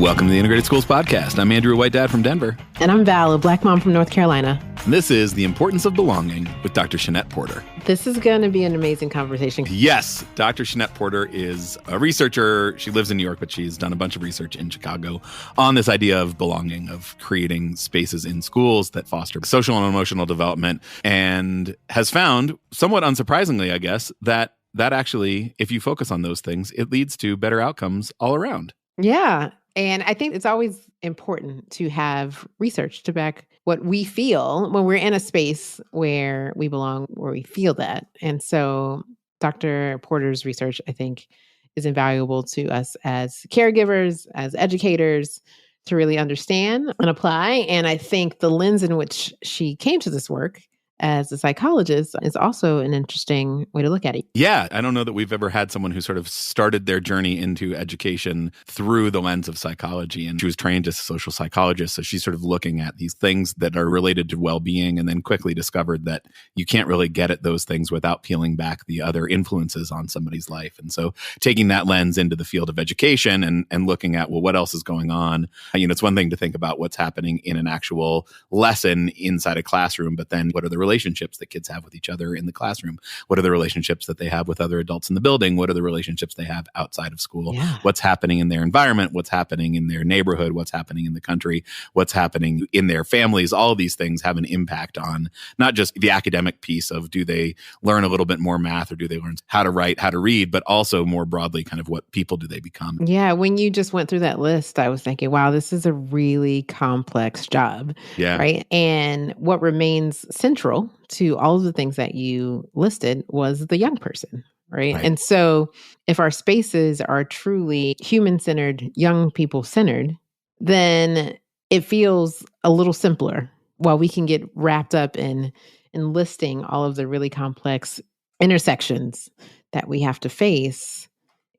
Welcome to the Integrated Schools Podcast. I'm Andrew, a white dad from Denver. And I'm Val, a black mom from North Carolina. And this is The Importance of Belonging with Dr. Shanette Porter. This is going to be an amazing conversation. Yes, Dr. Shanette Porter is a researcher. She lives in New York, but she's done a bunch of research in Chicago on this idea of belonging, of creating spaces in schools that foster social and emotional development, and has found, somewhat unsurprisingly, I guess, that actually, if you focus on those things, it leads to better outcomes all around. Yeah. And I think it's always important to have research to back what we feel when we're in a space where we belong, where we feel that. And so Dr. Porter's research, I think, is invaluable to us as caregivers, as educators, to really understand and apply. And I think the lens in which she came to this work as a psychologist is also an interesting way to look at it. Yeah, I don't know that we've ever had someone who sort of started their journey into education through the lens of psychology. And she was trained as a social psychologist, so she's sort of looking at these things that are related to well-being, and then quickly discovered that you can't really get at those things without peeling back the other influences on somebody's life. And so taking that lens into the field of education and looking at, well, what else is going on? It's one thing to think about what's happening in an actual lesson inside a classroom, but then what are the relationships that kids have with each other in the classroom? What are the relationships that they have with other adults in the building? What are the relationships they have outside of school? Yeah. What's happening in their environment? What's happening in their neighborhood? What's happening in the country? What's happening in their families? All of these things have an impact on not just the academic piece of, do they learn a little bit more math, or do they learn how to write, how to read, but also more broadly, kind of what people do they become? Yeah, when you just went through that list, I was thinking, wow, this is a really complex job. Yeah. Right. And what remains central to all of the things that you listed was the young person. Right. And so if our spaces are truly human-centered, young people-centered, then it feels a little simpler. While we can get wrapped up in listing all of the really complex intersections that we have to face,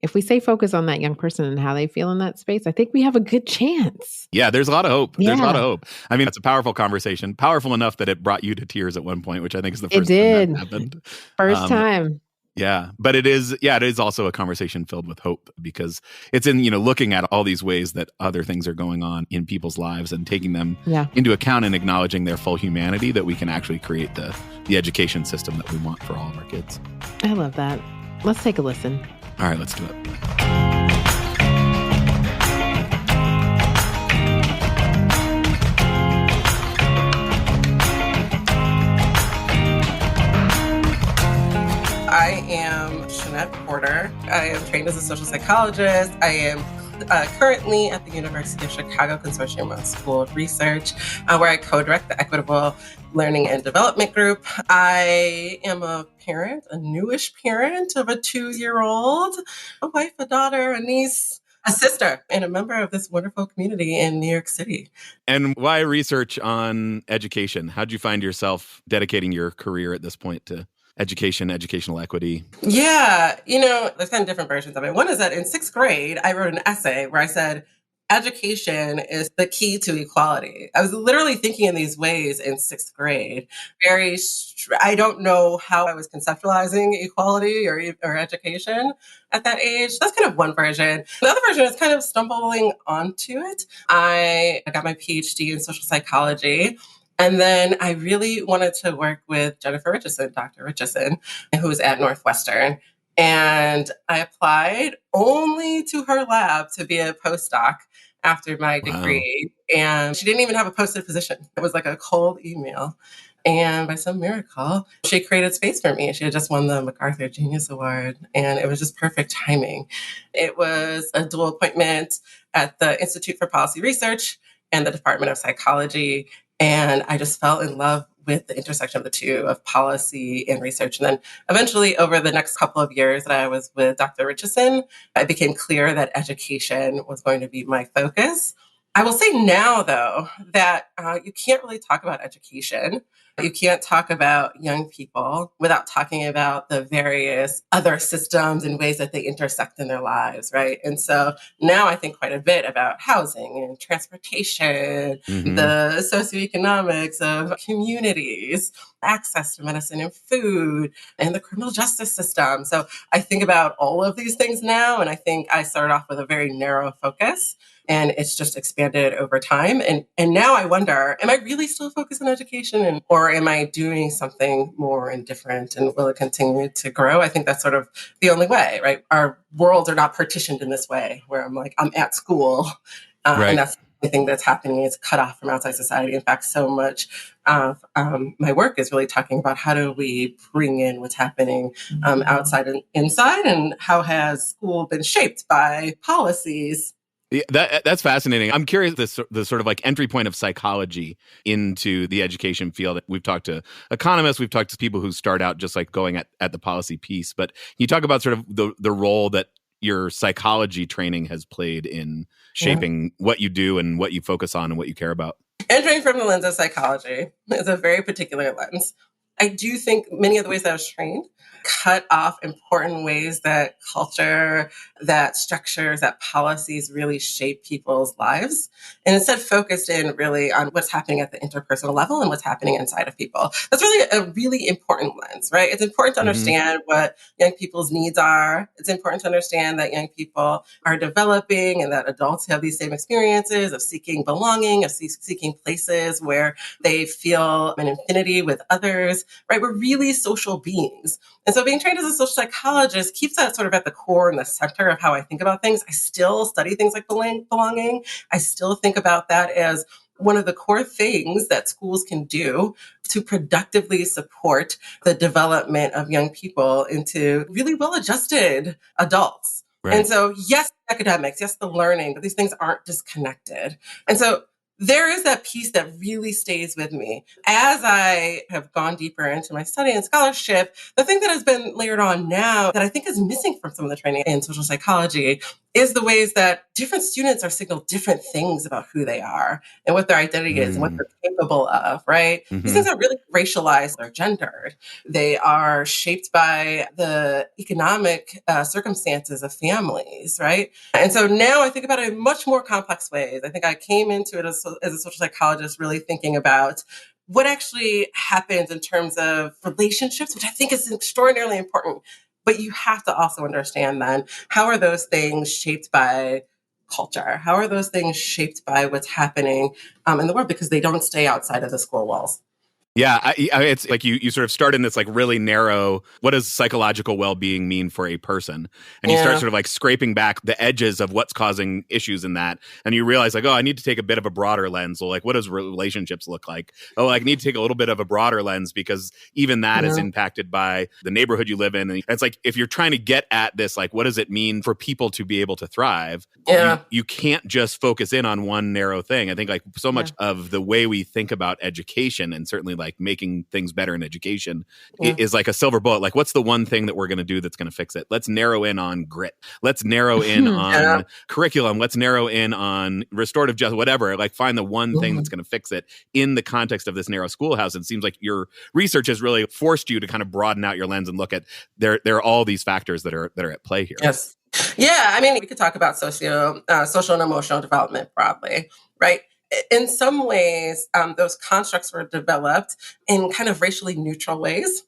if we stay focused on that young person and how they feel in that space, I think we have a good chance. Yeah, there's a lot of hope. Yeah. There's a lot of hope. I mean, it's a powerful conversation, powerful enough that it brought you to tears at one point, which I think is the first time that happened. First time. Yeah, but it is also a conversation filled with hope, because it's in, looking at all these ways that other things are going on in people's lives and taking them into account and acknowledging their full humanity, that we can actually create the education system that we want for all of our kids. I love that. Let's take a listen. All right, let's do it. I am Shanette Porter. I am trained as a social psychologist. I am currently at the University of Chicago Consortium of School of Research, where I co-direct the Equitable Learning and Development Group. I am a parent, a newish parent of a 2-year-old, a wife, a daughter, a niece, a sister, and a member of this wonderful community in New York City. And why research on education? How'd you find yourself dedicating your career at this point to education, educational equity? Yeah, there's kind of different versions of it. One is that in 6th grade, I wrote an essay where I said, education is the key to equality. I was literally thinking in these ways in 6th grade. I don't know how I was conceptualizing equality or education at that age. That's kind of one version. The other version is kind of stumbling onto it. I got my PhD in social psychology. And then I really wanted to work with Jennifer Richardson, Dr. Richardson, who was at Northwestern. And I applied only to her lab to be a postdoc after my degree. And she didn't even have a posted position. It was like a cold email. And by some miracle, she created space for me. She had just won the MacArthur Genius Award, and it was just perfect timing. It was a dual appointment at the Institute for Policy Research and the Department of Psychology. And I just fell in love with the intersection of the two, of policy and research. And then eventually, over the next couple of years that I was with Dr. Richardson, it became clear that education was going to be my focus. I will say now, though, that you can't really talk about education. You can't talk about young people without talking about the various other systems and ways that they intersect in their lives, right? And so now I think quite a bit about housing and transportation, the socioeconomics of communities, access to medicine and food, and the criminal justice system. So I think about all of these things now, and I think I started off with a very narrow focus. and it's just expanded over time. And now I wonder, am I really still focused on education, or am I doing something more and different, and will it continue to grow? I think that's sort of the only way, right? Our worlds are not partitioned in this way where I'm at school, and that's the thing that's happening. It's cut off from outside society. In fact, so much of my work is really talking about how do we bring in what's happening outside and inside, and how has school been shaped by policies. Yeah, that's fascinating. I'm curious the sort of like entry point of psychology into the education field. We've talked to economists, we've talked to people who start out just like going at the policy piece, but you talk about sort of the role that your psychology training has played in shaping what you do and what you focus on and what you care about. Entering from the lens of psychology is a very particular lens. I do think many of the ways that I was trained cut off important ways that culture, that structures, that policies really shape people's lives, and instead focused in really on what's happening at the interpersonal level and what's happening inside of people. That's really a really important lens, right? It's important to understand what young people's needs are. It's important to understand that young people are developing and that adults have these same experiences of seeking belonging, of seeking places where they feel an affinity with others, right? We're really social beings. And so being trained as a social psychologist keeps that sort of at the core and the center of how I think about things. I still study things like belonging. I still think about that as one of the core things that schools can do to productively support the development of young people into really well-adjusted adults. Right. And so, yes, academics, yes, the learning, but these things aren't disconnected. And so there is that piece that really stays with me. As I have gone deeper into my study and scholarship, the thing that has been layered on now that I think is missing from some of the training in social psychology is the ways that different students are signaled different things about who they are and what their identity is and what they're capable of, right? These things are really racialized or gendered. They are shaped by the economic circumstances of families, right? And so now I think about it in much more complex ways. I think I came into it as a social psychologist really thinking about what actually happens in terms of relationships, which I think is extraordinarily important. But you have to also understand then, how are those things shaped by culture? How are those things shaped by what's happening in the world? Because they don't stay outside of the school walls. Yeah, it's like you sort of start in this like really narrow, what does psychological well-being mean for a person? And you start sort of like scraping back the edges of what's causing issues in that. And you realize like, oh, I need to take a bit of a broader lens. So like, what does relationships look like? Oh, I need to take a little bit of a broader lens because even that is impacted by the neighborhood you live in. And it's like, if you're trying to get at this, like, what does it mean for people to be able to thrive? You can't just focus in on one narrow thing. I think like so much of the way we think about education, and certainly like making things better in education is like a silver bullet. Like, what's the one thing that we're going to do that's going to fix it? Let's narrow in on grit. Let's narrow in on curriculum. Let's narrow in on restorative justice, whatever. Like, find the one thing that's going to fix it in the context of this narrow schoolhouse. It seems like your research has really forced you to kind of broaden out your lens and look at there are all these factors that are at play here. Yes. Yeah. I mean, we could talk about social and emotional development broadly, right? In some ways, those constructs were developed in kind of racially neutral ways.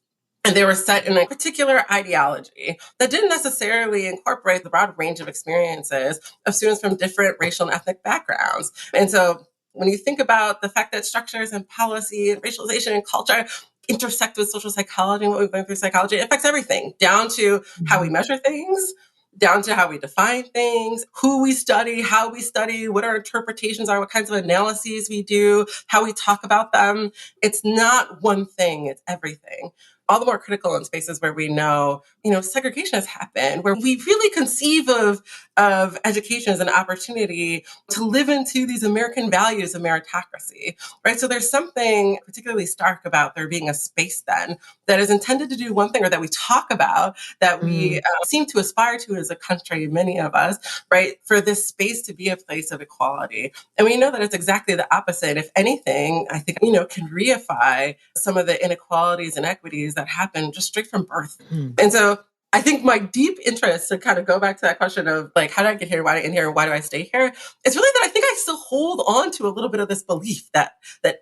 And they were set in a particular ideology that didn't necessarily incorporate the broad range of experiences of students from different racial and ethnic backgrounds. And so when you think about the fact that structures and policy and racialization and culture intersect with social psychology and what we've learned through psychology, it affects everything, down to how we measure things, down to how we define things, who we study, how we study, what our interpretations are, what kinds of analyses we do, how we talk about them. It's not one thing, it's everything. All the more critical in spaces where we know, segregation has happened, where we really conceive of education as an opportunity to live into these American values of meritocracy, right? So there's something particularly stark about there being a space then that is intended to do one thing, or that we talk about, that we seem to aspire to as a country, many of us, right? For this space to be a place of equality. And we know that it's exactly the opposite. If anything, I think, can reify some of the inequalities and equities that happen just straight from birth. And so I think my deep interest, to kind of go back to that question of like, how did I get here? Why did I get here? Why do I stay here? It's really that I think I still hold on to a little bit of this belief that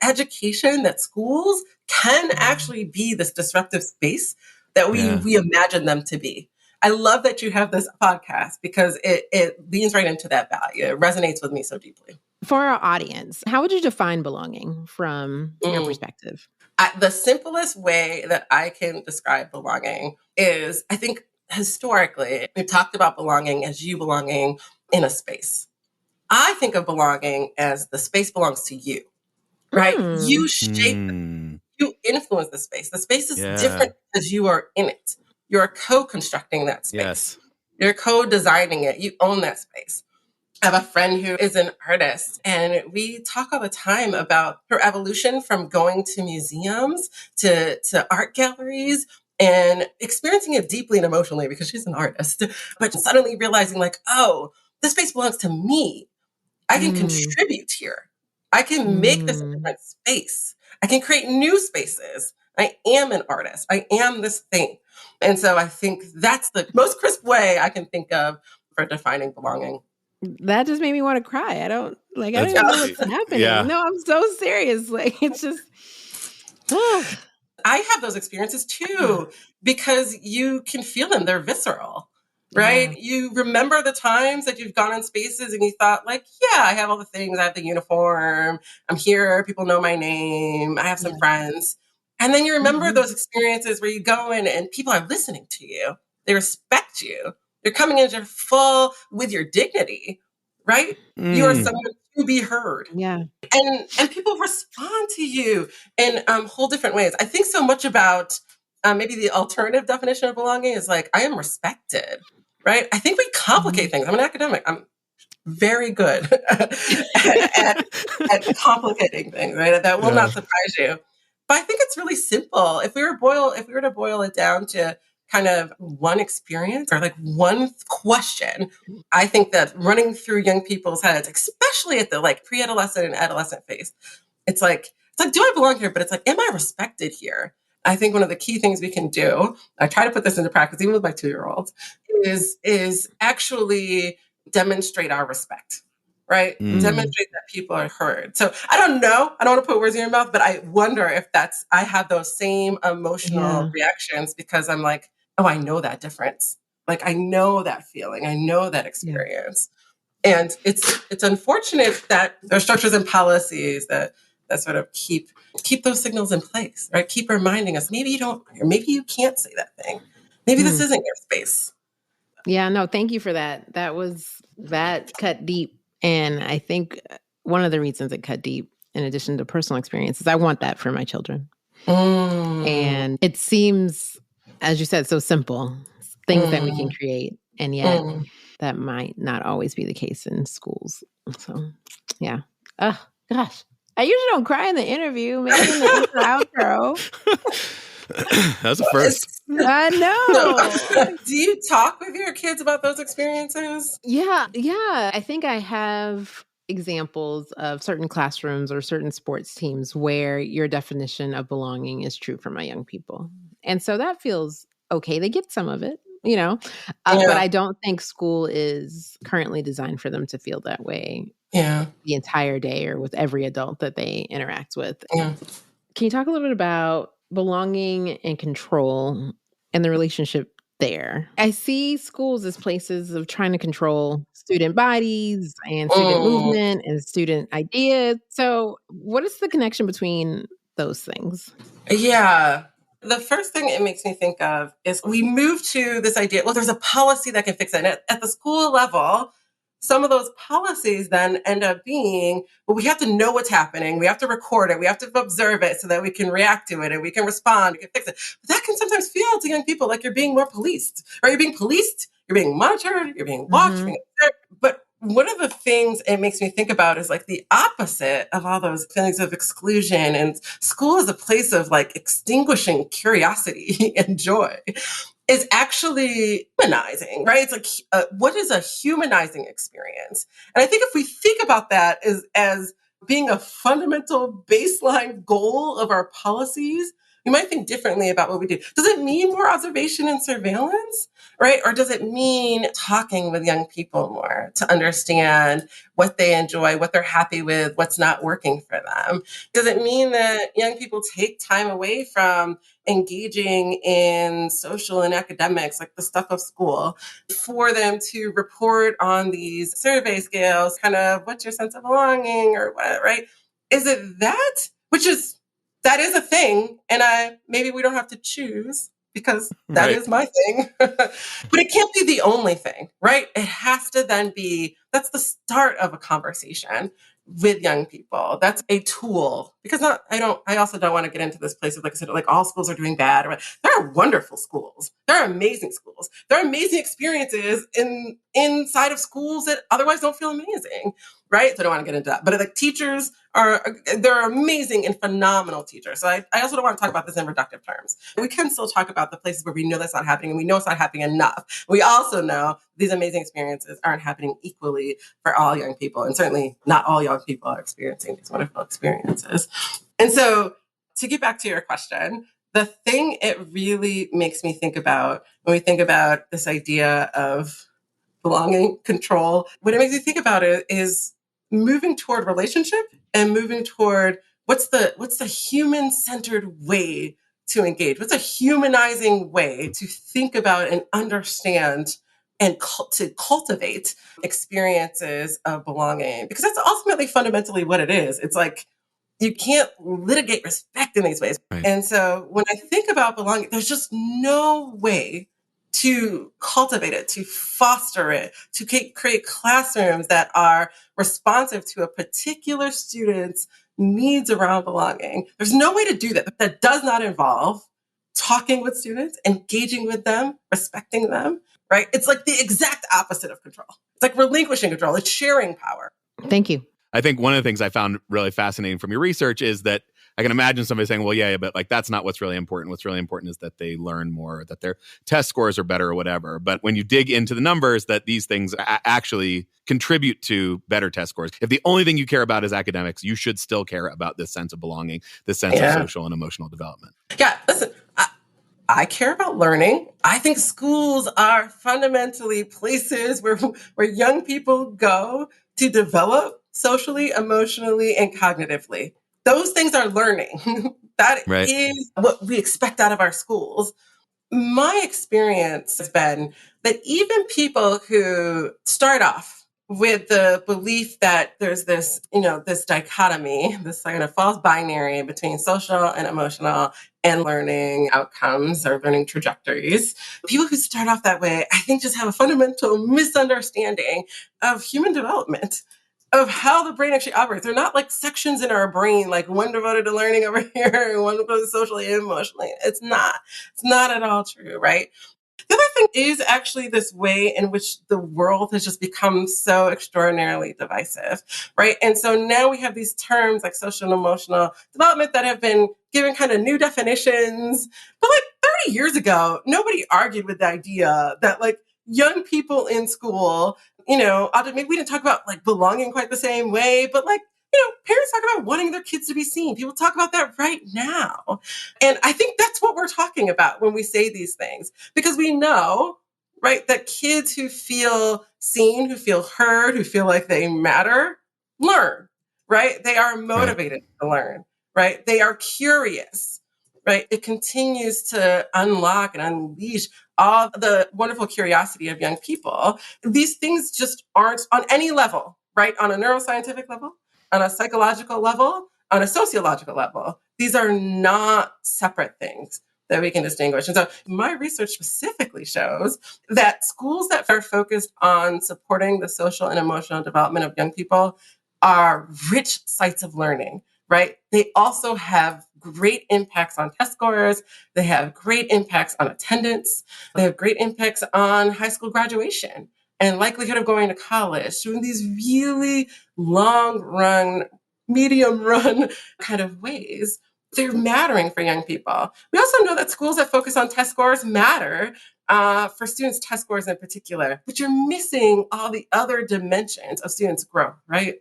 education, that schools can actually be this disruptive space that we imagine them to be. I love that you have this podcast because it leans right into that value. It resonates with me so deeply. For our audience, how would you define belonging from your perspective? The simplest way that I can describe belonging is, I think historically, we talked about belonging as you belonging in a space. I think of belonging as the space belongs to you, right? You shape it. You influence the space. The space is different because you are in it. You're co-constructing that space. Yes. You're co-designing it. You own that space. I have a friend who is an artist, and we talk all the time about her evolution from going to museums to art galleries and experiencing it deeply and emotionally because she's an artist, but suddenly realizing like, oh, this space belongs to me. I can contribute here. I can make this a different space. I can create new spaces. I am an artist. I am this thing. And so I think that's the most crisp way I can think of for defining belonging. That just made me want to cry. I don't even know what's happening. Yeah. No, I'm so serious. Like, it's just. I have those experiences too, because you can feel them. They're visceral, right? Yeah. You remember the times that you've gone in spaces and you thought like, yeah, I have all the things. I have the uniform. I'm here. People know my name. I have some friends. And then you remember those experiences where you go in and people are listening to you. They respect you. You're coming in full with your dignity, right? You are someone to be heard. Yeah. And people respond to you in whole different ways. I think so much about maybe the alternative definition of belonging is like, I am respected, right? I think we complicate things. I'm an academic. I'm very good at complicating things, right? That will not surprise you. But I think it's really simple. If we were to boil it down to kind of one experience or like one question, I think that running through young people's heads, especially at the like pre-adolescent and adolescent phase, it's like, do I belong here? But it's like, am I respected here? I think one of the key things we can do, I try to put this into practice, even with my 2-year-olds, is actually demonstrate our respect, right? Demonstrate that people are heard. So I don't know. I don't want to put words in your mouth, but I wonder if I have those same emotional reactions because I'm like, oh, I know that difference. Like, I know that feeling. I know that experience. Yeah. And it's unfortunate that there are structures and policies that sort of keep those signals in place, right? Keep reminding us, maybe you don't, or maybe you can't say that thing. Maybe this isn't your space. Yeah, no, thank you for that. That cut deep. And I think one of the reasons it cut deep, in addition to personal experiences, I want that for my children. And it seems, as you said, so simple, things that we can create. And yet that might not always be the case in schools. So, yeah. Oh, gosh. I usually don't cry in the interview, maybe in the outro. That's a first. I know. Do you talk with your kids about those experiences? Yeah. I think I have examples of certain classrooms or certain sports teams where your definition of belonging is true for my young people. And so that feels okay. They get some of it, but I don't think school is currently designed for them to feel that way the entire day or with every adult that they interact with. Yeah. Can you talk a little bit about belonging and control and the relationship there? I see schools as places of trying to control student bodies and student movement and student ideas. So what is the connection between those things? Yeah. The first thing it makes me think of is we move to this idea, well, there's a policy that can fix it. And at the school level, some of those policies then end up being, well, we have to know what's happening. We have to record it. We have to observe it so that we can react to it and we can respond, we can fix it. But that can sometimes feel to young people like you're being more policed, right? You're being policed, you're being monitored, you're being watched, you're being observed. But one of the things it makes me think about is like the opposite of all those feelings of exclusion. And school is a place of like extinguishing curiosity and joy. Is actually humanizing, right? It's like, what is a humanizing experience? And I think if we think about that as being a fundamental baseline goal of our policies, we might think differently about what we do. Does it mean more observation and surveillance, right? Or does it mean talking with young people more to understand what they enjoy, what they're happy with, what's not working for them? Does it mean that young people take time away from engaging in social and academics, like the stuff of school, for them to report on these survey scales, kind of what's your sense of belonging or what, right? Is it that? That is a thing. And maybe we don't have to choose because that is my thing. But it can't be the only thing, right? It has to then be, that's the start of a conversation with young people. That's a tool, because I also don't want to get into this place of, like I said, like all schools are doing bad. There are wonderful schools. There are amazing schools. There are amazing experiences inside of schools that otherwise don't feel amazing, right? So I don't want to get into that. But like teachers there are amazing and phenomenal teachers. So I also don't want to talk about this in reductive terms. We can still talk about the places where we know that's not happening, and we know it's not happening enough. We also know these amazing experiences aren't happening equally for all young people. And certainly not all young people are experiencing these wonderful experiences. And so to get back to your question, the thing it really makes me think about when we think about this idea of belonging, control, what it makes me think about it is moving toward relationship and moving toward what's the human-centered way to engage? What's a humanizing way to think about and understand and to cultivate experiences of belonging? Because that's ultimately fundamentally what it is. It's like you can't litigate respect in these ways. Right. And so when I think about belonging, there's just no way to cultivate it, to foster it, to create classrooms that are responsive to a particular student's needs around belonging. There's no way to do that does not involve talking with students, engaging with them, respecting them, right? It's like the exact opposite of control. It's like relinquishing control. It's sharing power. Thank you. I think one of the things I found really fascinating from your research is that I can imagine somebody saying, well, yeah, but like that's not what's really important. What's really important is that they learn more, that their test scores are better or whatever. But when you dig into the numbers, that these things actually contribute to better test scores. If the only thing you care about is academics, you should still care about this sense of belonging, this sense of social and emotional development. Yeah, listen, I care about learning. I think schools are fundamentally places where young people go to develop socially, emotionally, and cognitively. Those things are learning. That is what we expect out of our schools. My experience has been that even people who start off with the belief that there's this, this dichotomy, this kind of false binary between social and emotional and learning outcomes or learning trajectories, people who start off that way, I think just have a fundamental misunderstanding of human development, of how the brain actually operates. They're not like sections in our brain, like one devoted to learning over here and one devoted socially and emotionally. It's not at all true, right? The other thing is actually this way in which the world has just become so extraordinarily divisive, right? And so now we have these terms like social and emotional development that have been given kind of new definitions. But like 30 years ago, nobody argued with the idea that like young people in school, maybe we didn't talk about like belonging quite the same way, but like, parents talk about wanting their kids to be seen. People talk about that right now. And I think that's what we're talking about when we say these things, because we know, right, that kids who feel seen, who feel heard, who feel like they matter, learn, right? They are motivated to learn, right? They are curious, right? It continues to unlock and unleash all the wonderful curiosity of young people. These things just aren't on any level, right? On a neuroscientific level, on a psychological level, on a sociological level. These are not separate things that we can distinguish. And so my research specifically shows that schools that are focused on supporting the social and emotional development of young people are rich sites of learning, right? They also have great impacts on test scores. They have great impacts on attendance. They have great impacts on high school graduation and likelihood of going to college, doing these really long run, medium run kind of ways. They're mattering for young people. We also know that schools that focus on test scores matter for students' test scores in particular, but you're missing all the other dimensions of students' growth, right?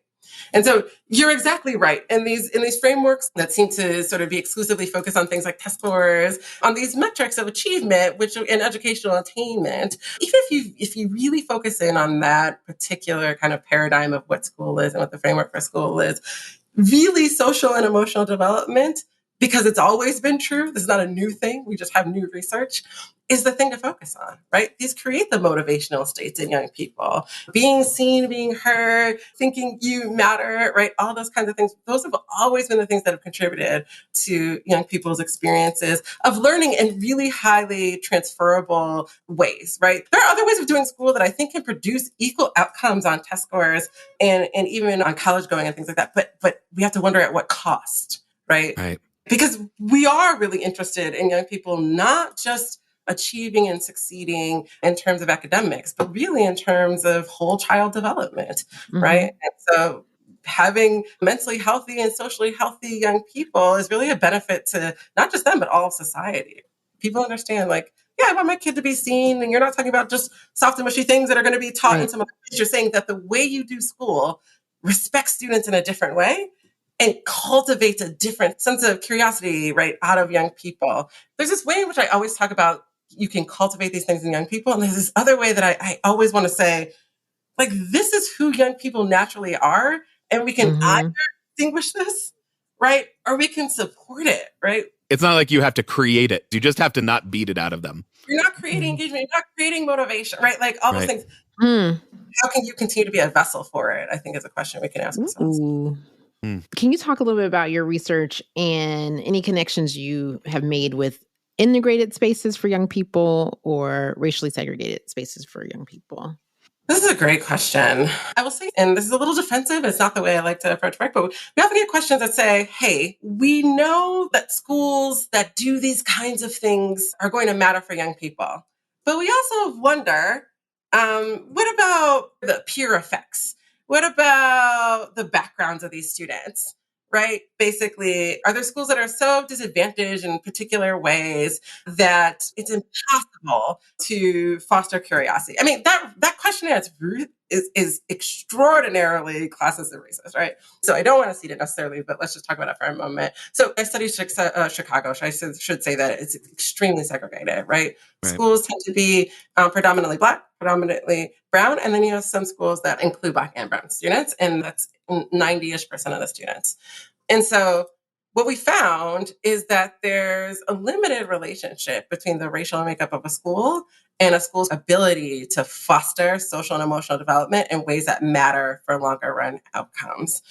And so you're exactly right. In these frameworks that seem to sort of be exclusively focused on things like test scores, on these metrics of achievement, which in educational attainment, even if you really focus in on that particular kind of paradigm of what school is and what the framework for school is, really social and emotional development, because it's always been true, this is not a new thing, we just have new research, is the thing to focus on, right? These create the motivational states in young people. Being seen, being heard, thinking you matter, right? All those kinds of things. Those have always been the things that have contributed to young people's experiences of learning in really highly transferable ways, right? There are other ways of doing school that I think can produce equal outcomes on test scores and even on college going and things like that. But we have to wonder at what cost, right? Right. Because we are really interested in young people not just achieving and succeeding in terms of academics, but really in terms of whole child development, right? And so having mentally healthy and socially healthy young people is really a benefit to not just them, but all of society. People understand, like, yeah, I want my kid to be seen, and you're not talking about just soft and mushy things that are going to be taught in some of the kids. You're saying that the way you do school respects students in a different way and cultivates a different sense of curiosity, right, out of young people. There's this way in which I always talk about you can cultivate these things in young people. And there's this other way that I always want to say, like, this is who young people naturally are. And we can either distinguish this, right? Or we can support it, right? It's not like you have to create it. You just have to not beat it out of them. You're not creating engagement. You're not creating motivation, right? Like all those things. How can you continue to be a vessel for it? I think is a question we can ask ourselves. Can you talk a little bit about your research and any connections you have made with integrated spaces for young people or racially segregated spaces for young people? This is a great question. I will say, and this is a little defensive, it's not the way I like to approach work, but we often get questions that say, hey, we know that schools that do these kinds of things are going to matter for young people. But we also wonder, what about the peer effects? What about the backgrounds of these students? Right? Basically, are there schools that are so disadvantaged in particular ways that it's impossible to foster curiosity? I mean, that question at its root is extraordinarily classist and racist, right? So I don't want to cede it necessarily, but let's just talk about it for a moment. So I studied Chicago, so I should say that it's extremely segregated, right? Schools tend to be predominantly Black, predominantly brown, and then you have some schools that include Black and brown students, and that's 90-ish% of the students. And so what we found is that there's a limited relationship between the racial makeup of a school and a school's ability to foster social and emotional development in ways that matter for longer run outcomes.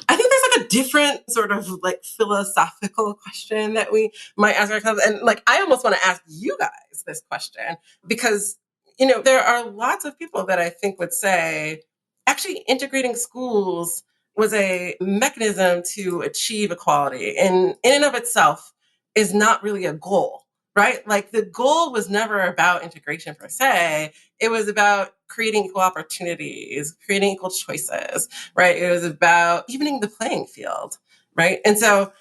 I think there's like a different sort of like philosophical question that we might ask ourselves. And like, I almost want to ask you guys this question because, you know, there are lots of people that I think would say, actually integrating schools was a mechanism to achieve equality and in and of itself is not really a goal, right? Like the goal was never about integration per se. It was about creating equal opportunities, creating equal choices, right? It was about evening the playing field, right? And so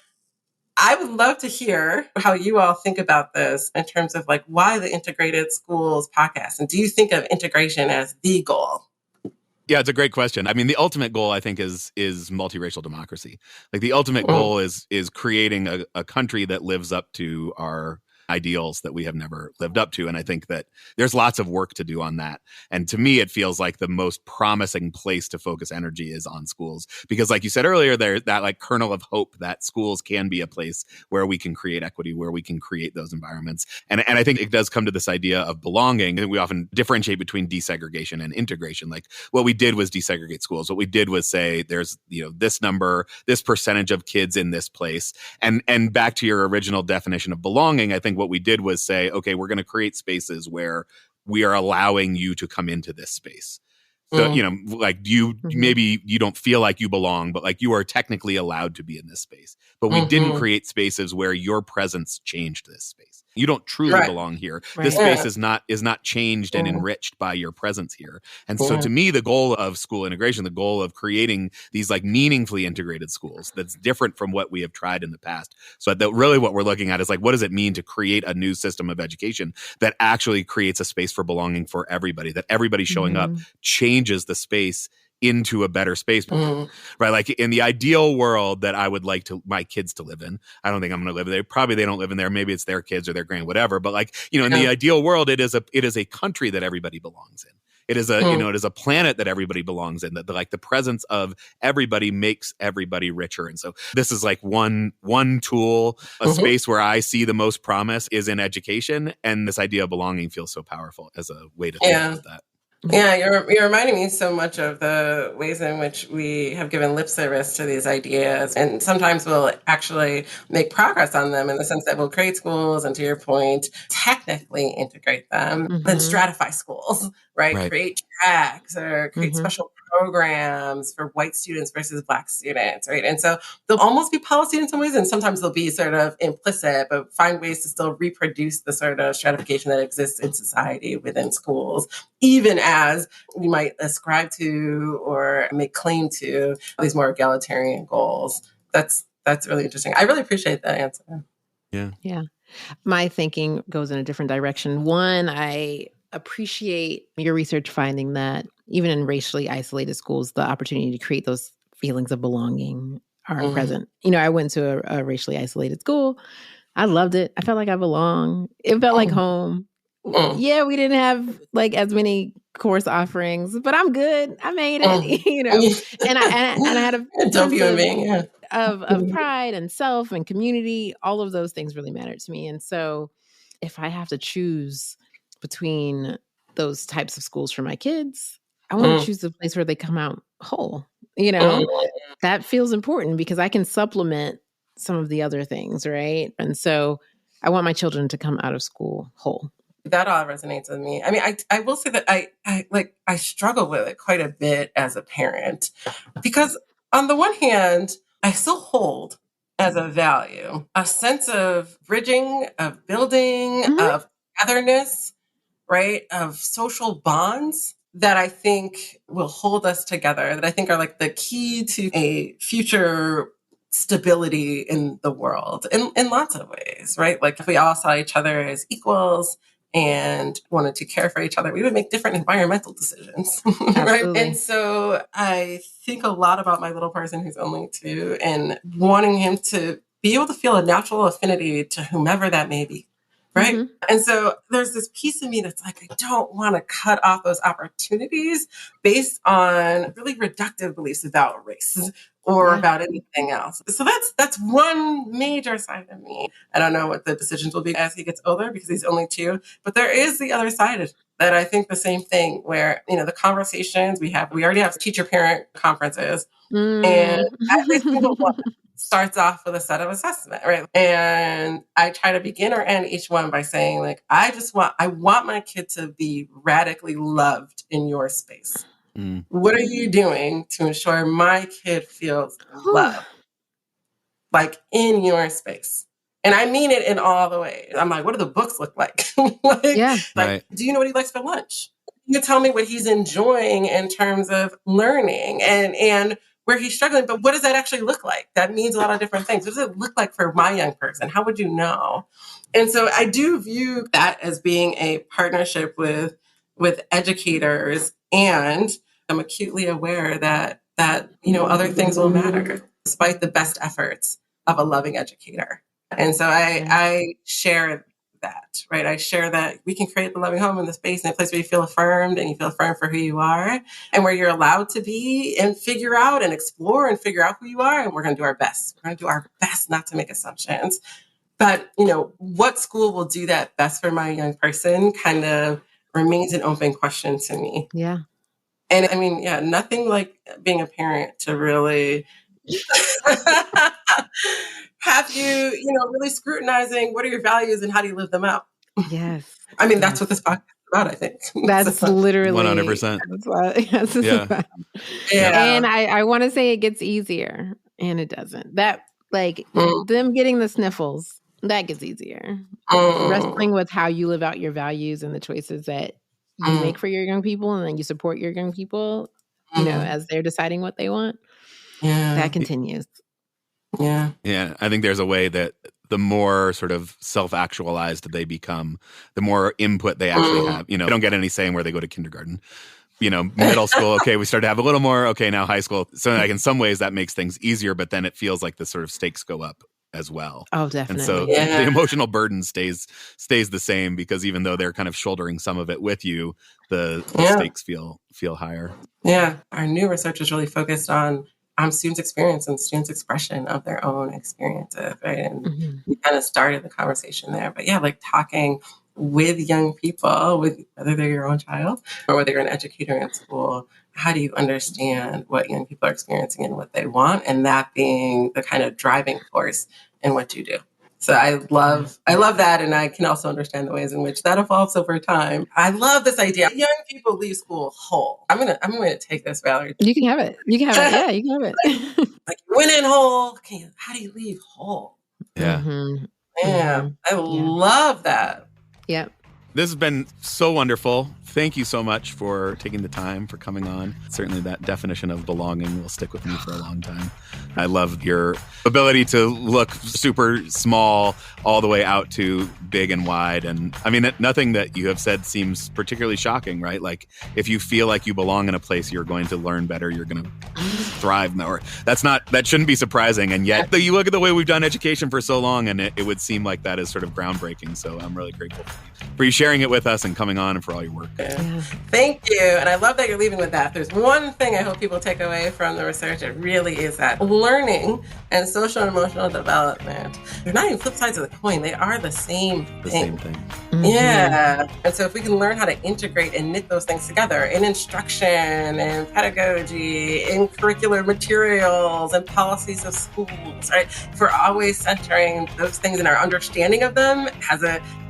I would love to hear how you all think about this in terms of like why the Integrated Schools podcast. And do you think of integration as the goal? Yeah, it's a great question. I mean, the ultimate goal, I think, is multiracial democracy. Like the ultimate goal is creating a country that lives up to our ideals that we have never lived up to. And I think that there's lots of work to do on that. And to me, it feels like the most promising place to focus energy is on schools. Because like you said earlier, there's that like kernel of hope that schools can be a place where we can create equity, where we can create those environments. And I think it does come to this idea of belonging. And we often differentiate between desegregation and integration. Like what we did was desegregate schools. What we did was say there's, you know, this number, this percentage of kids in this place. And back to your original definition of belonging, I think what we did was say, okay, we're going to create spaces where we are allowing you to come into this space. So, you know, like maybe you don't feel like you belong, but like you are technically allowed to be in this space. But we didn't create spaces where your presence changed this space. You don't truly belong here. This space is not changed and enriched by your presence here. And so to me, the goal of school integration, the goal of creating these like meaningfully integrated schools that's different from what we have tried in the past. So that really what we're looking at is like, what does it mean to create a new system of education that actually creates a space for belonging for everybody, that everybody showing up changes the space into a better space, right? Like in the ideal world that I would like my kids to live in, I don't think I'm going to live there. Probably they don't live in there. Maybe it's their kids or their grand, whatever. But like, in the ideal world, it is a country that everybody belongs in. It is it is a planet that everybody belongs in, that the presence of everybody makes everybody richer. And so this is like one tool, a space where I see the most promise is in education. And this idea of belonging feels so powerful as a way to think about that. Yeah, you're reminding me so much of the ways in which we have given lip service to these ideas, and sometimes we'll actually make progress on them in the sense that we'll create schools, and to your point, technically integrate them, then stratify schools, right? Create tracks or create special programs for white students versus Black students, right? And so they'll almost be policy in some ways, and sometimes they'll be sort of implicit, but find ways to still reproduce the sort of stratification that exists in society within schools, even as we might ascribe to or make claim to these more egalitarian goals. That's really interesting. I really appreciate that answer. Yeah. My thinking goes in a different direction. One, I appreciate your research finding that even in racially isolated schools, the opportunity to create those feelings of belonging are present. I went to a racially isolated school. I loved it. I felt like I belonged. It felt like home. Yeah, we didn't have like as many course offerings, but I'm good. I made it, and I had a sense of pride and self and community. All of those things really mattered to me. And so if I have to choose between those types of schools for my kids, I want to choose the place where they come out whole. That feels important because I can supplement some of the other things, right? And so I want my children to come out of school whole. That all resonates with me. I mean, I will say that I struggle with it quite a bit as a parent, because on the one hand, I still hold as a value a sense of bridging, of building, of togetherness, right? Of social bonds that I think will hold us together, that I think are like the key to a future stability in the world in lots of ways, right? Like if we all saw each other as equals and wanted to care for each other, we would make different environmental decisions, right? And so I think a lot about my little person who's only 2 and wanting him to be able to feel a natural affinity to whomever that may be, right? And so there's this piece of me that's like, I don't want to cut off those opportunities based on really reductive beliefs about race or about anything else. So that's one major side of me. I don't know what the decisions will be as he gets older because he's only 2, but there is the other side of that. I think the same thing where, the conversations we already have teacher-parent conferences, and every single one starts off with a set of assessment, right? And I try to begin or end each one by saying, like, I want my kid to be radically loved in your space. What are you doing to ensure my kid feels loved, like in your space? And I mean it in all the ways. I'm like, what do the books look like? Do you know what he likes for lunch? You tell me what he's enjoying in terms of learning and where he's struggling, but what does that actually look like? That means a lot of different things. What does it look like for my young person? How would you know? And so I do view that as being a partnership with educators, and I'm acutely aware that other things will matter despite the best efforts of a loving educator. And so I share that, right? I share that we can create the loving home in the space and a place where you feel affirmed and you feel affirmed for who you are and where you're allowed to be and figure out and explore and figure out who you are. And we're going to do our best. We're going to do our best not to make assumptions. But, what school will do that best for my young person kind of remains an open question to me. Yeah. And I mean, nothing like being a parent to really have you, really scrutinizing what are your values and how do you live them out? Yes. I mean, that's what this podcast is about, I think. That's literally 100%. And I want to say it gets easier, and it doesn't. That, them getting the sniffles, that gets easier. Wrestling with how you live out your values and the choices that you make for your young people, and then you support your young people, as they're deciding what they want. Yeah. That continues. Yeah. Yeah. I think there's a way that the more sort of self-actualized they become, the more input they actually have. They don't get any say in where they go to kindergarten. middle school, okay, we start to have a little more, okay, now high school. So like in some ways that makes things easier, but then it feels like the sort of stakes go up as well. Oh, definitely. And so the emotional burden stays the same, because even though they're kind of shouldering some of it with you, the stakes feel higher. Yeah. Our new research is really focused on students' experience and students' expression of their own experiences, right? And we kind of started the conversation there. But yeah, like talking with young people, whether they're your own child or whether you're an educator in school, how do you understand what young people are experiencing and what they want, and that being the kind of driving force in what you do. So I love that, and I can also understand the ways in which that evolves over time. I love this idea. Young people leave school whole. I'm gonna take this, Valerie. You can have it. Yeah, you can have it. Like you went in whole. How do you leave whole? Yeah. Yeah. I love that. Yeah. This has been so wonderful. Thank you so much for taking the time, for coming on. Certainly that definition of belonging will stick with me for a long time. I love your ability to look super small all the way out to big and wide. And I mean, nothing that you have said seems particularly shocking, right? Like if you feel like you belong in a place, you're going to learn better. You're going to thrive more. That shouldn't be surprising. And yet you look at the way we've done education for so long, and it would seem like that is sort of groundbreaking. So I'm really grateful for you sharing it with us and coming on, and for all your work. Yeah. Thank you. And I love that you're leaving with that. If there's one thing I hope people take away from the research, it really is that learning and social and emotional development, they're not even flip sides of the coin. They are the same thing. The same thing. Yeah. And so if we can learn how to integrate and knit those things together in instruction and pedagogy, in curricular materials and policies of schools, right? If we're always centering those things in our understanding of them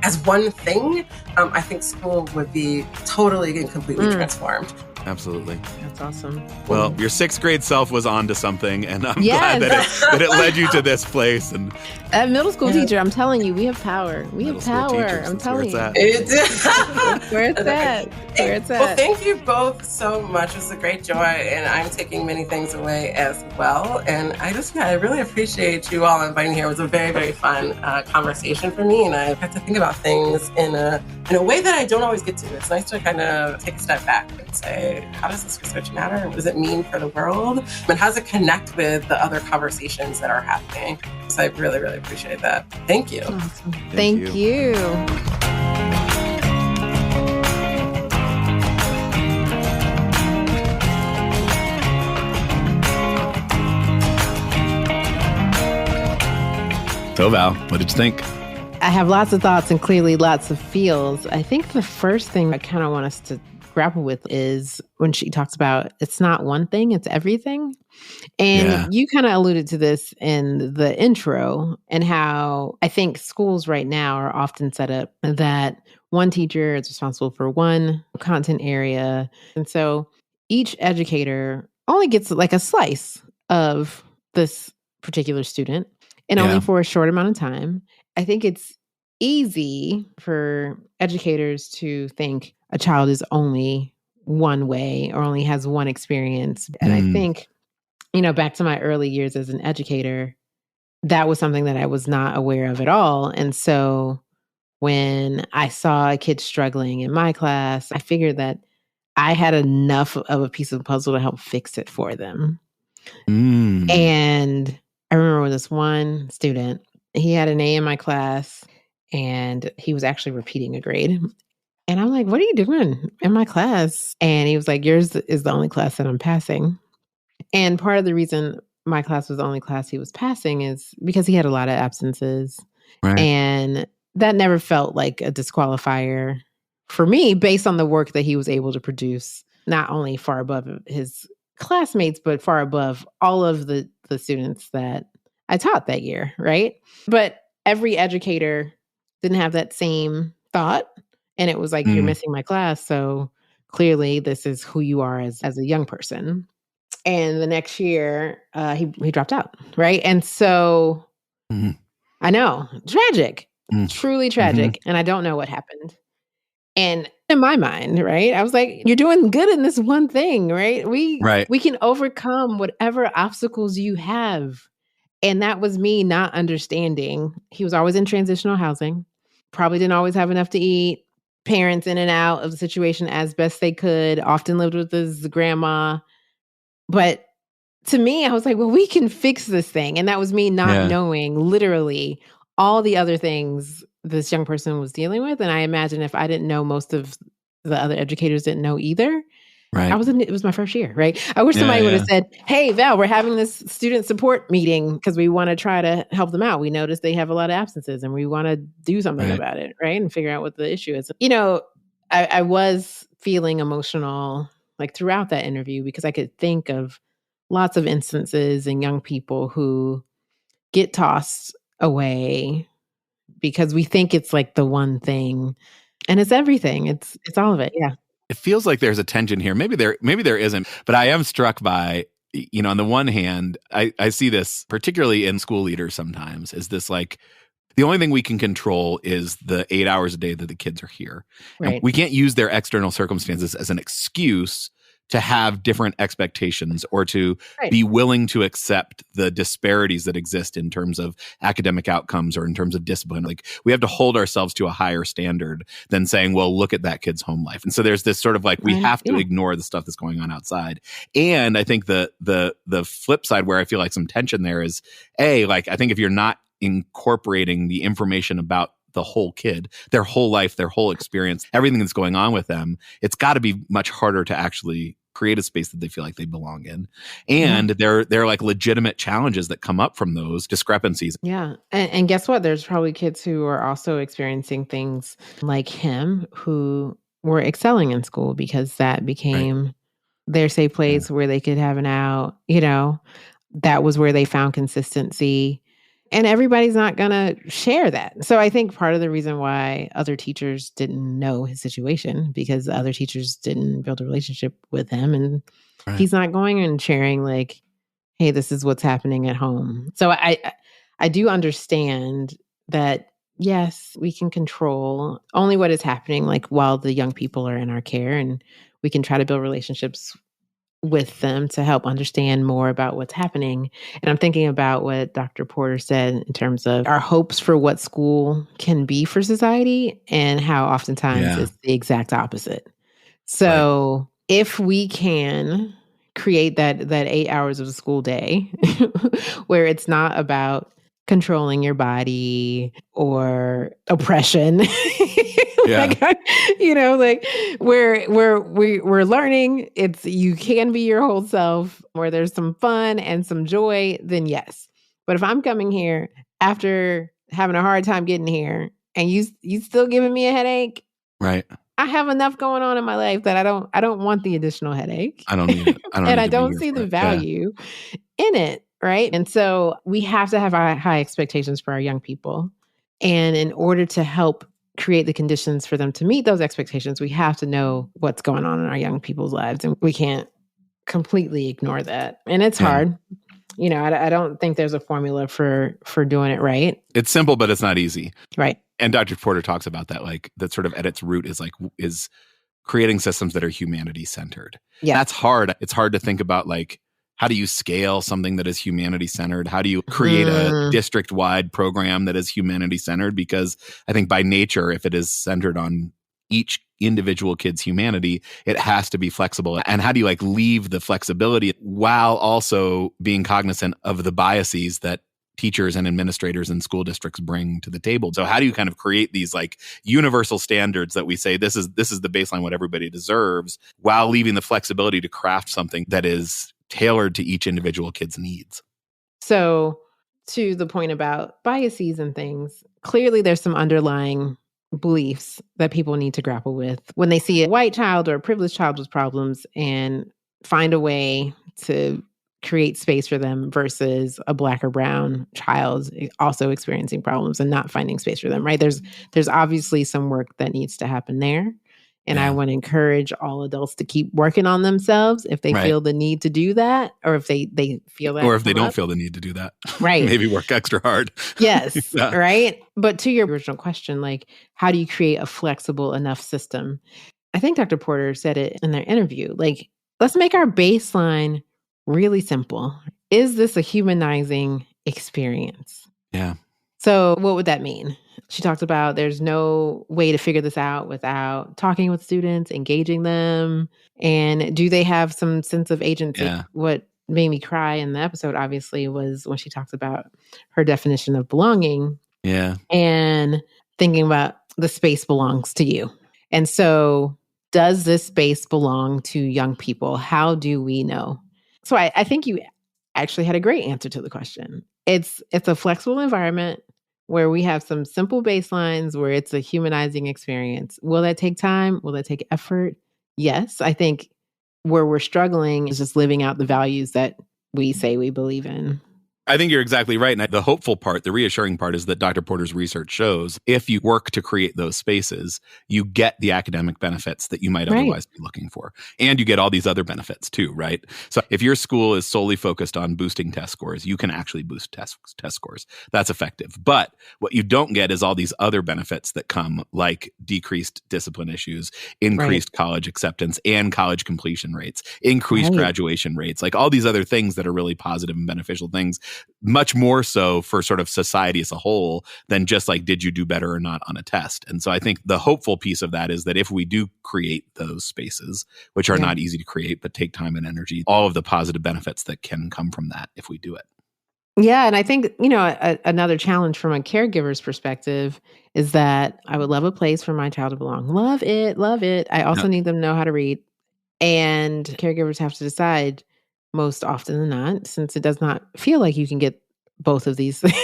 as one thing, I think school would be totally and completely transformed. Absolutely. That's awesome. Well, your sixth grade self was onto something, and I'm glad that it led you to this place. And a middle school teacher, I'm telling you, we have power. We have power. I'm telling you. Where it's at. Well, thank you both so much. It's a great joy, and I'm taking many things away as well. And I really appreciate you all inviting me here. It was a very, very fun conversation for me, and I got to think about things in a way that I don't always get to. It's nice to kind of take a step back and say, how does this research matter? What does it mean for the world? And how does it connect with the other conversations that are happening? So I really, really appreciate that. Thank you. Awesome. Thank you. So Val, what did you think? I have lots of thoughts and clearly lots of feels. I think the first thing I kind of want us to grapple with is when she talks about it's not one thing, it's everything. And you kind of alluded to this in the intro, and how I think schools right now are often set up that one teacher is responsible for one content area. And so each educator only gets like a slice of this particular student, and only for a short amount of time. I think it's easy for educators to think a child is only one way or only has one experience. And I think, back to my early years as an educator, that was something that I was not aware of at all. And so when I saw a kid struggling in my class, I figured that I had enough of a piece of the puzzle to help fix it for them. And I remember with this one student, he had an A in my class, and he was actually repeating a grade. And I'm like, what are you doing in my class? And he was like, yours is the only class that I'm passing. And part of the reason my class was the only class he was passing is because he had a lot of absences. Right. And that never felt like a disqualifier for me based on the work that he was able to produce, not only far above his classmates, but far above all of the students that I taught that year, right? But every educator didn't have that same thought. And it was like, you're missing my class. So clearly this is who you are as a young person. And the next year, he dropped out, right? And so I know, tragic, truly tragic. And I don't know what happened. And in my mind, right, I was like, you're doing good in this one thing, right? We can overcome whatever obstacles you have. And that was me not understanding. He was always in transitional housing, probably didn't always have enough to eat, parents in and out of the situation as best they could, often lived with his grandma. But to me, I was like, well, we can fix this thing. And that was me not knowing literally all the other things this young person was dealing with. And I imagine if I didn't know, most of the other educators didn't know either. Right. It was my first year, right? I wish somebody would have said, hey, Val, we're having this student support meeting because we want to try to help them out. We noticed they have a lot of absences and we want to do something about it, right? And figure out what the issue is. You know, I was feeling emotional like throughout that interview because I could think of lots of instances in young people who get tossed away because we think it's like the one thing, and it's everything. It's all of it. Yeah. It feels like there's a tension here. Maybe there isn't, but I am struck by, you know, on the one hand, I see this particularly in school leaders sometimes, is this like, the only thing we can control is the 8 hours a day that the kids are here. Right. And we can't use their external circumstances as an excuse to have different expectations or to be willing to accept the disparities that exist in terms of academic outcomes or in terms of discipline. Like, we have to hold ourselves to a higher standard than saying, well, look at that kid's home life. And so there's this sort of like, we have to ignore the stuff that's going on outside. And I think the flip side where I feel like some tension there is, like, I think if you're not incorporating the information about the whole kid, their whole life, their whole experience, everything that's going on with them, it's got to be much harder to actually create a space that they feel like they belong in. And there are like legitimate challenges that come up from those discrepancies. Yeah. And guess what? There's probably kids who are also experiencing things like him who were excelling in school because that became their safe place where they could have an out, you know, that was where they found consistency. And everybody's not going to share that. So I think part of the reason why other teachers didn't know his situation, because the other teachers didn't build a relationship with him. And he's not going and sharing like, hey, this is what's happening at home. So I do understand that, yes, we can control only what is happening like while the young people are in our care. And we can try to build relationships with them to help understand more about what's happening. And I'm thinking about what Dr. Porter said in terms of our hopes for what school can be for society and how oftentimes it's the exact opposite. So if we can create that 8 hours of a school day where it's not about controlling your body or oppression, you know, like we're learning you can be your whole self, where there's some fun and some joy, then yes. But if I'm coming here after having a hard time getting here and you still giving me a headache, right? I have enough going on in my life that I don't want the additional headache. I don't need it. I don't see the value in it, right? And so we have to have high expectations for our young people. And in order to help create the conditions for them to meet those expectations, we have to know what's going on in our young people's lives. And we can't completely ignore that. And it's hard. You know, I don't think there's a formula for doing it right. It's simple, but it's not easy. Right. And Dr. Porter talks about that, like that sort of at its root is creating systems that are humanity centered. Yeah. That's hard. It's hard to think about like, how do you scale something that is humanity centered? How do you create a district wide program that is humanity centered? Because I think by nature, if it is centered on each individual kid's humanity, it has to be flexible. And how do you like leave the flexibility while also being cognizant of the biases that teachers and administrators and school districts bring to the table? So how do you kind of create these like universal standards that we say this is the baseline, what everybody deserves, while leaving the flexibility to craft something that is tailored to each individual kid's needs? So to the point about biases and things, clearly there's some underlying beliefs that people need to grapple with when they see a white child or a privileged child with problems and find a way to create space for them versus a Black or brown child also experiencing problems and not finding space for them, right? There's obviously some work that needs to happen there. And I want to encourage all adults to keep working on themselves if they feel the need to do that, or if they feel that. Or if they don't feel the need to do that. Right. Maybe work extra hard. Yes. Right. But to your original question, like, how do you create a flexible enough system? I think Dr. Porter said it in their interview. Like, let's make our baseline really simple. Is this a humanizing experience? Yeah. So what would that mean? She talked about there's no way to figure this out without talking with students, engaging them. And do they have some sense of agency? Yeah. What made me cry in the episode, obviously, was when she talks about her definition of belonging. Yeah. And thinking about the space belongs to you. And so does this space belong to young people? How do we know? So I think you actually had a great answer to the question. It's a flexible environment where we have some simple baselines where it's a humanizing experience. Will that take time? Will that take effort? Yes. I think where we're struggling is just living out the values that we say we believe in. I think you're exactly right. And the hopeful part, the reassuring part is that Dr. Porter's research shows if you work to create those spaces, you get the academic benefits that you might otherwise be looking for. And you get all these other benefits too, right? So if your school is solely focused on boosting test scores, you can actually boost test scores. That's effective. But what you don't get is all these other benefits that come, like decreased discipline issues, increased college acceptance and college completion rates, increased graduation rates, like all these other things that are really positive and beneficial things. Much more so for sort of society as a whole than just like, did you do better or not on a test? And so I think the hopeful piece of that is that if we do create those spaces, which are not easy to create, but take time and energy, all of the positive benefits that can come from that if we do it. Yeah. And I think, another challenge from a caregiver's perspective is that I would love a place for my child to belong. Love it. Love it. I also need them to know how to read. And caregivers have to decide most often than not, since it does not feel like you can get both of these things.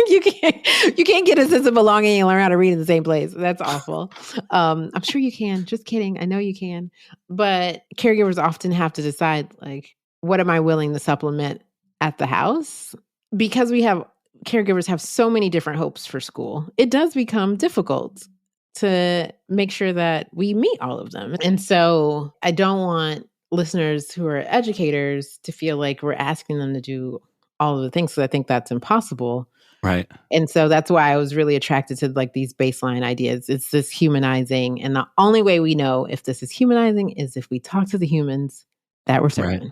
you can't get a sense of belonging and learn how to read in the same place. That's awful. I'm sure you can. Just kidding. I know you can. But caregivers often have to decide, like, what am I willing to supplement at the house? Because caregivers have so many different hopes for school, it does become difficult to make sure that we meet all of them. And so I don't want listeners who are educators to feel like we're asking them to do all of the things, because I think that's impossible. Right. And so that's why I was really attracted to like these baseline ideas. It's this humanizing. And the only way we know if this is humanizing is if we talk to the humans that we're serving. Right.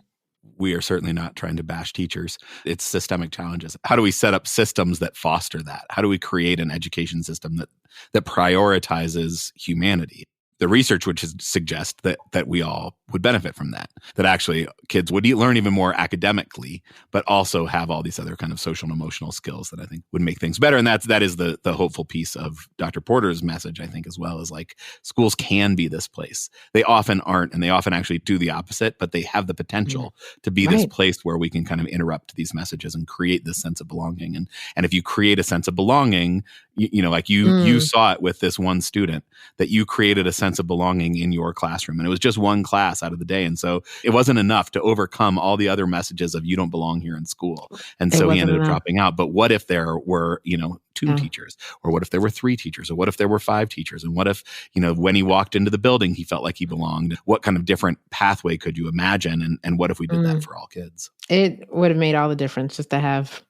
We are certainly not trying to bash teachers. It's systemic challenges. How do we set up systems that foster that? How do we create an education system that prioritizes humanity? The research would suggest that we all would benefit from that actually kids would learn even more academically, but also have all these other kind of social and emotional skills that I think would make things better. And that is the hopeful piece of Dr. Porter's message, I think, as well, is like schools can be this place. They often aren't, and they often actually do the opposite, but they have the potential to be this place where we can kind of interrupt these messages and create this sense of belonging. And if you create a sense of belonging, you saw it with this one student, that you created a sense of belonging in your classroom. And it was just one class out of the day. And so it wasn't enough to overcome all the other messages of you don't belong here in school. And so he ended up dropping out. But what if there were, two teachers? Or what if there were 3 teachers? Or what if there were 5 teachers? And what if, when he walked into the building, he felt like he belonged? What kind of different pathway could you imagine? And what if we did that for all kids? It would have made all the difference just to have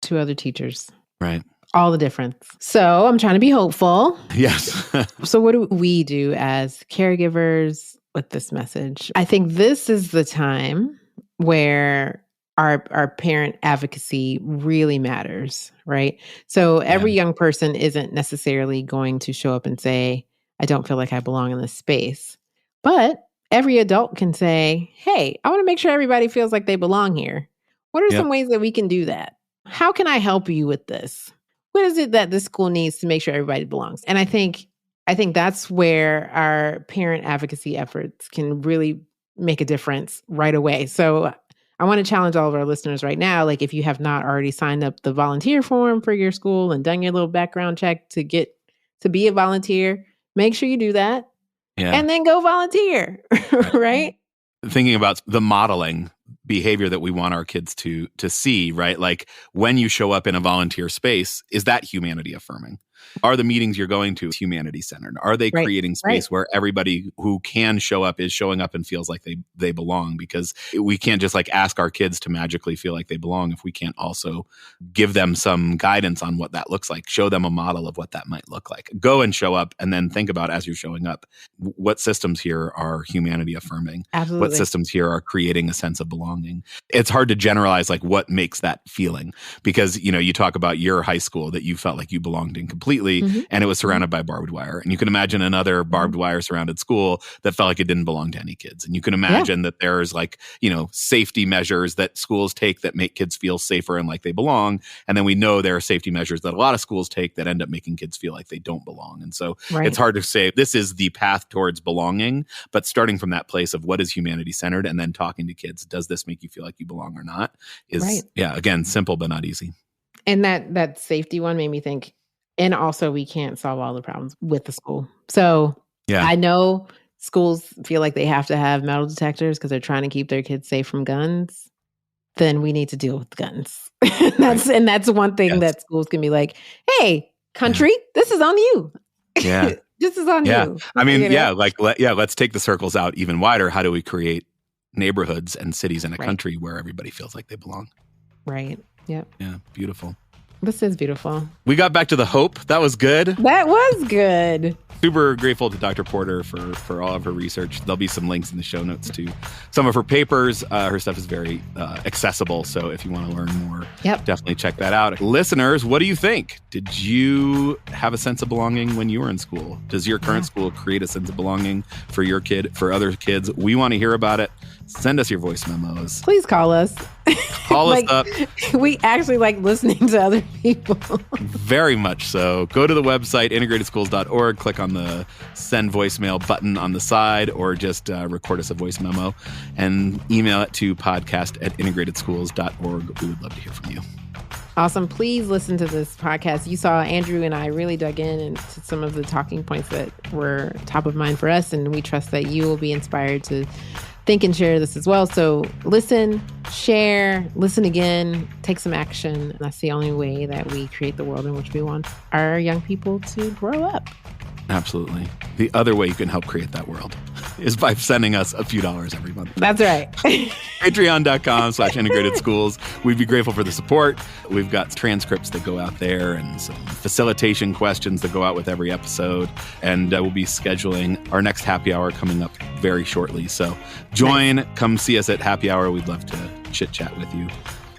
2 other teachers. Right. All the difference. So I'm trying to be hopeful. Yes. So what do we do as caregivers with this message? I think this is the time where our parent advocacy really matters, right? So every young person isn't necessarily going to show up and say, I don't feel like I belong in this space. But every adult can say, hey, I want to make sure everybody feels like they belong here. What are some ways that we can do that? How can I help you with this? What is it that this school needs to make sure everybody belongs? And I think that's where our parent advocacy efforts can really make a difference right away. So I want to challenge all of our listeners right now. Like, if you have not already signed up the volunteer form for your school and done your little background check to get to be a volunteer, make sure you do that and then go volunteer, right? Thinking about the modeling behavior that we want our kids to see, right? Like when you show up in a volunteer space, is that humanity affirming? Are the meetings you're going to humanity-centered? Are they creating space where everybody who can show up is showing up and feels like they belong? Because we can't just like ask our kids to magically feel like they belong if we can't also give them some guidance on what that looks like, show them a model of what that might look like. Go and show up and then think about, as you're showing up, what systems here are humanity affirming? Absolutely. What systems here are creating a sense of belonging? It's hard to generalize like what makes that feeling, because, you know, you talk about your high school that you felt like you belonged in completely, and it was surrounded by barbed wire. And you can imagine another barbed wire surrounded school that felt like it didn't belong to any kids. And you can imagine that there's like, you know, safety measures that schools take that make kids feel safer and like they belong. And then we know there are safety measures that a lot of schools take that end up making kids feel like they don't belong. And so it's hard to say this is the path towards belonging, but starting from that place of what is humanity centered and then talking to kids, does this make you feel like you belong or not, is, again, simple but not easy. And that safety one made me think, and also we can't solve all the problems with the school. So I know schools feel like they have to have metal detectors because they're trying to keep their kids safe from guns. Then we need to deal with guns. And that's one thing that schools can be like, hey, country, this is on you. Yeah. This is on you. I mean, let's take the circles out even wider. How do we create neighborhoods and cities in a country where everybody feels like they belong? Right. Yep. Yeah. Beautiful. This is beautiful. We got back to the hope. That was good. That was good. Super grateful to Dr. Porter for all of her research. There'll be some links in the show notes to some of her papers. Her stuff is very accessible. So if you want to learn more, definitely check that out. Listeners, what do you think? Did you have a sense of belonging when you were in school? Does your current school create a sense of belonging for your kid, for other kids? We want to hear about it. Send us your voice memos. Please call us. Call us up. We actually like listening to other people. Very much so. Go to the website, integratedschools.org, click on the send voicemail button on the side, or just record us a voice memo and email it to podcast@integratedschools.org. We would love to hear from you. Awesome. Please listen to this podcast. You saw Andrew and I really dug into some of the talking points that were top of mind for us, and we trust that you will be inspired to think and share this as well. So listen, share, listen again, take some action. And that's the only way that we create the world in which we want our young people to grow up. Absolutely. The other way you can help create that world is by sending us a few dollars every month. That's right. Patreon.com/integratedschools. We'd be grateful for the support. We've got transcripts that go out there and some facilitation questions that go out with every episode. And we'll be scheduling our next happy hour coming up very shortly. So join, come see us at happy hour. We'd love to chit chat with you.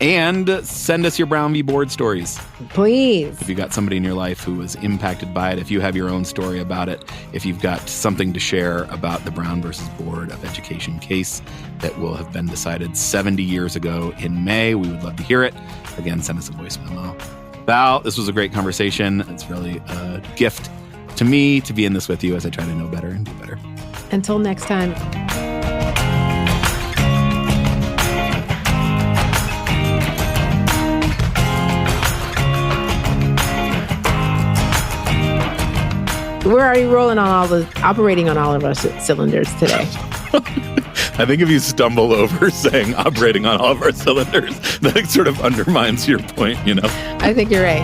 And send us your Brown v. Board stories. Please. If you got somebody in your life who was impacted by it, if you have your own story about it, if you've got something to share about the Brown versus Board of Education case that will have been decided 70 years ago in May, we would love to hear it. Again, send us a voice memo. Val, this was a great conversation. It's really a gift to me to be in this with you as I try to know better and do better. Until next time. We're already operating on all of our cylinders today. I think if you stumble over saying operating on all of our cylinders, that sort of undermines your point, you know? I think you're right.